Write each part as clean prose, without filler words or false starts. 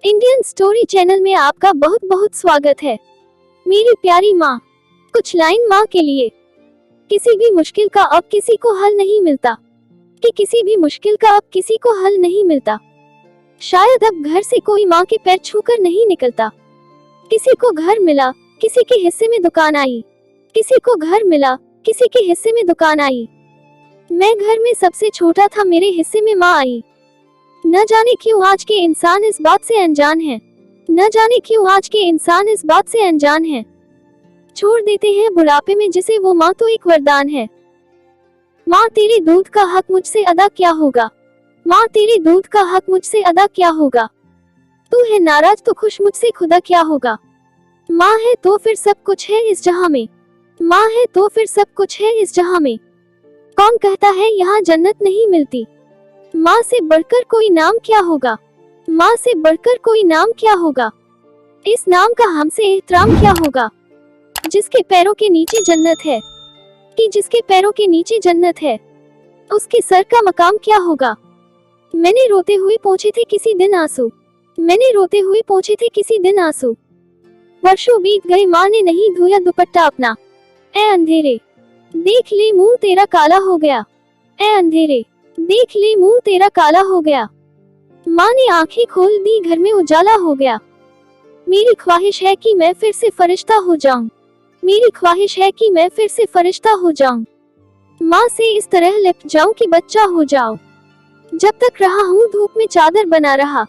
Indian story channel में आपका बहुत बहुत स्वागत है। मेरी प्यारी माँ, कुछ लाइन माँ के लिए। किसी भी मुश्किल का अब किसी को हल नहीं मिलता, कि किसी भी मुश्किल का अब किसी को हल नहीं मिलता। शायद अब घर से कोई माँ के पैर छूकर नहीं निकलता। किसी को घर मिला, किसी के हिस्से में दुकान आई। किसी को घर मिला, किसी के हिस्से में दुकान आई। मैं घर में सबसे छोटा था, मेरे हिस्से में माँ आई। न जाने क्यों आज के इंसान इस बात से अनजान हैं। न जाने क्यों आज के इंसान इस बात से अनजान हैं। छोड़ देते हैं बुढ़ापे में जिसे वो माँ तो एक वरदान है। माँ तेरे दूध का हक मुझसे अदा क्या होगा। माँ तेरे दूध का हक मुझसे अदा क्या होगा। तू है नाराज तो खुश मुझसे खुदा क्या होगा। माँ है तो फिर सब कुछ है इस जहां में। माँ है तो फिर सब कुछ है इस जहां में। कौन कहता है यहाँ जन्नत नहीं मिलती। माँ से बढ़कर कोई नाम क्या होगा। माँ से बढ़कर कोई नाम क्या होगा। इस नाम का हमसे एहतराम क्या होगा। जिसके पैरों के नीचे जन्नत है, कि जिसके पैरों के नीचे जन्नत है, उसके सर का मकाम क्या होगा। मैंने रोते हुए पोंछे थे किसी दिन आंसू। मैंने रोते हुए पोंछे थे किसी दिन आंसू। वर्षों बीत गए, माँ ने नहीं धोया दुपट्टा अपना। ऐ अंधेरे देख ले मुंह तेरा काला हो गया। ऐ अंधेरे देख ले मुंह तेरा काला हो गया। माँ ने आंखें खोल दी, घर में उजाला हो गया। मेरी ख्वाहिश है कि मैं फिर से फरिश्ता हो जाऊं। मेरी ख्वाहिश है कि मैं फिर से फरिश्ता हो जाऊं। माँ से इस तरह लिपट जाऊं कि बच्चा हो जाऊं। जब तक रहा हूँ धूप में चादर बना रहा।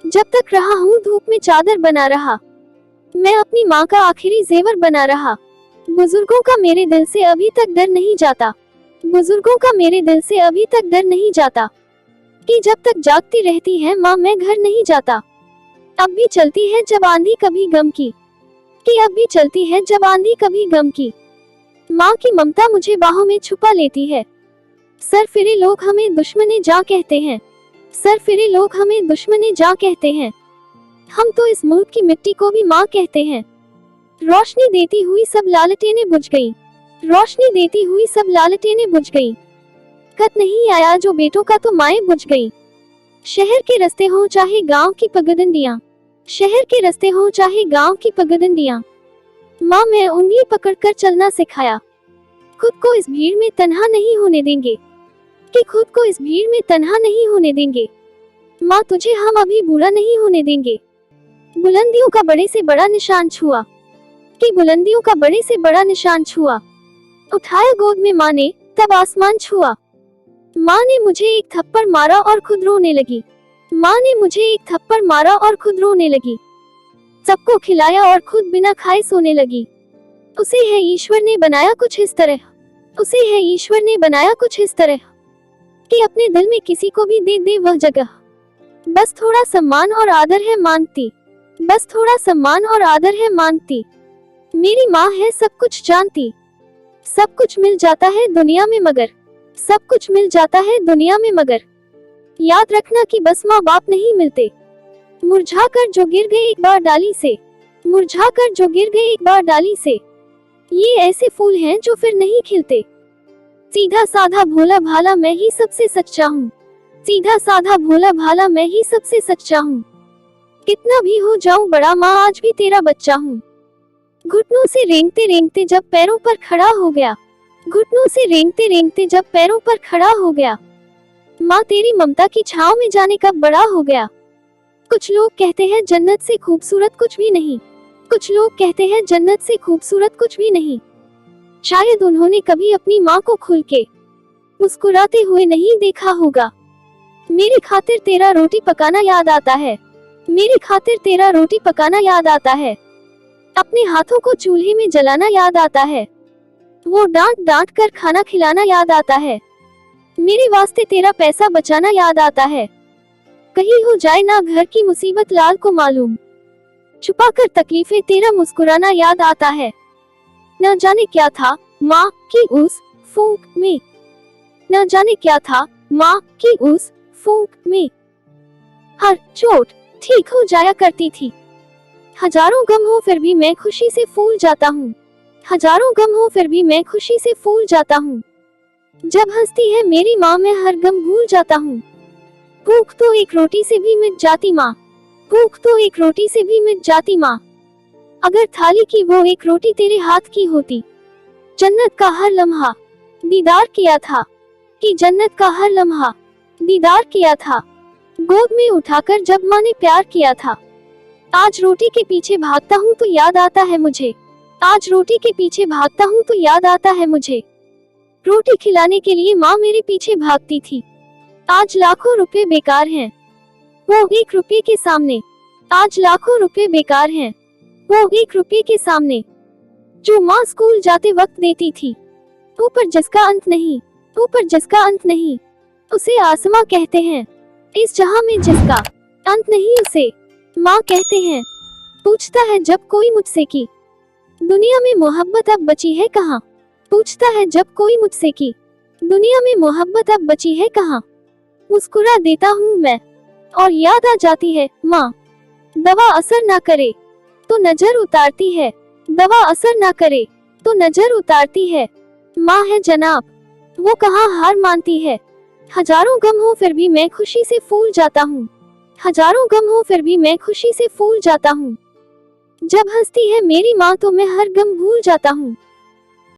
जब तक रहा हूँ धूप में चादर बना रहा। मैं अपनी माँ का आखिरी जेवर बना रहा। बुजुर्गों का मेरे दिल से अभी तक डर नहीं जाता। बुजुर्गों का मेरे दिल से अभी तक डर नहीं जाता, कि जब तक जागती रहती है माँ मैं घर नहीं जाता। अब भी चलती है जब आंधी कभी गम की, कि अब भी चलती है जब आंधी कभी गम की। माँ की ममता मुझे बाहों में छुपा लेती है। सर फिरे लोग हमें दुश्मने जा कहते हैं। सर फिरे लोग हमें दुश्मने जा कहते हैं। हम तो इस मुल्क की मिट्टी को भी माँ कहते हैं। रोशनी देती हुई सब लालटेनें बुझ गईं। रोशनी देती हुई सब लालटेनें बुझ गईं। खत नहीं आया जो बेटों का तो माएं बुझ गईं। शहर के रास्ते हो चाहे गांव की पगडंडियां। शहर के रास्ते हो चाहे गांव की पगडंडियां। माँ मैं उंगली पकड़कर चलना सिखाया। खुद को इस भीड़ में तन्हा नहीं होने देंगे, कि खुद को इस भीड़ में तन्हा नहीं होने देंगे। माँ तुझे हम अभी बूढ़ा नहीं होने देंगे। बुलंदियों का बड़े से बड़ा निशान छुआ, कि बुलंदियों का बड़े से बड़ा निशान छुआ। उठाया गोद में माँ ने तब आसमान छुआ। माँ ने मुझे एक थप्पड़ मारा और खुद रोने लगी। माँ ने मुझे एक थप्पड़ मारा और खुद रोने लगी। सबको खिलाया और खुद बिना खाए सोने लगी। उसे है ईश्वर ने बनाया कुछ इस तरह। उसे है ईश्वर ने बनाया कुछ इस तरह, कि अपने दिल में किसी को भी दे दे वह जगह। बस थोड़ा सम्मान और आदर है मांगती। बस थोड़ा सम्मान और आदर है मांगती। मेरी माँ है सब कुछ जानती। सब कुछ मिल जाता है दुनिया में मगर, सब कुछ मिल जाता है दुनिया में मगर। याद रखना कि बस माँ बाप नहीं मिलते। मुरझा कर जो गिर गए एक बार डाली से। मुरझा कर जो गिर गए एक बार डाली से। ये ऐसे फूल हैं जो फिर नहीं खिलते। सीधा साधा भोला भाला मैं ही सबसे सच्चा हूँ। सीधा साधा भोला भाला मैं ही सबसे सच्चा हूँ। कितना भी हो जाऊं बड़ा माँ आज भी तेरा बच्चा हूँ। घुटनों से रेंगते रेंगते जब पैरों पर खड़ा हो गया। घुटनों से रेंगते रेंगते जब पैरों पर खड़ा हो गया। माँ तेरी ममता की छांव में जाने कब बड़ा हो गया। कुछ लोग कहते हैं जन्नत से खूबसूरत कुछ भी नहीं। कुछ लोग कहते हैं जन्नत से खूबसूरत कुछ भी नहीं। शायद उन्होंने कभी अपनी माँ को खुल के मुस्कुराते हुए नहीं देखा होगा। मेरी खातिर तेरा रोटी पकाना याद आता है। मेरी खातिर तेरा रोटी पकाना याद आता है। अपने हाथों को चूल्हे में जलाना याद आता है। वो डांट डांट कर खाना खिलाना याद आता है। मेरे वास्ते तेरा पैसा बचाना याद आता है। कहीं हो जाए ना घर की मुसीबत लाल को मालूम। छुपा कर तकलीफें तेरा मुस्कुराना याद आता है। न जाने क्या था माँ की उस फूंक में। न जाने क्या था माँ की उस फूंक में। हर चोट ठीक हो जाया करती थी। हजारों गम हो फिर भी मैं खुशी से फूल जाता हूँ। हजारों गम हो फिर भी मैं खुशी से फूल जाता हूँ। जब हंसती है मेरी माँ मैं हर गम भूल जाता हूँ। भूख तो एक रोटी से भी मिट जाती माँ। भूख तो एक रोटी से भी मिट जाती माँ, अगर थाली की वो एक रोटी तेरे हाथ की होती। जन्नत का हर लम्हा दीदार किया था, कि जन्नत का हर लम्हा दीदार किया था, गोद में उठाकर जब माँ ने प्यार किया था। आज रोटी के पीछे भागता हूँ तो याद आता है मुझे, आज रोटी के पीछे भागता हूँ तो याद आता है मुझे। रोटी खिलाने के लिए माँ मेरे पीछे भागती थी। आज लाखों रुपए बेकार हैं, वो 1 रुपये के सामने। आज लाखों रुपए बेकार हैं, वो 1 रुपये के सामने, जो माँ स्कूल जाते वक्त देती थी। ऊपर जिसका अंत नहीं, ऊपर जिसका अंत नहीं, उसे आसमां कहते हैं। इस जहां में जिसका अंत नहीं, उसे माँ कहते हैं। पूछता है जब कोई मुझसे कि दुनिया में मोहब्बत अब बची है कहाँ। पूछता है जब कोई मुझसे कि दुनिया में मोहब्बत अब बची है कहाँ। मुस्कुरा देता हूँ मैं और याद आ जाती है माँ। दवा असर ना करे तो नजर उतारती है, दवा असर ना करे तो नजर उतारती है। माँ है जनाब, वो कहाँ हार मानती है। हजारों गम हो फिर भी मैं खुशी से फूल जाता हूँ, हजारों गम हो फिर भी मैं खुशी से फूल जाता हूँ। जब हंसती है मेरी माँ तो मैं हर गम भूल जाता हूँ।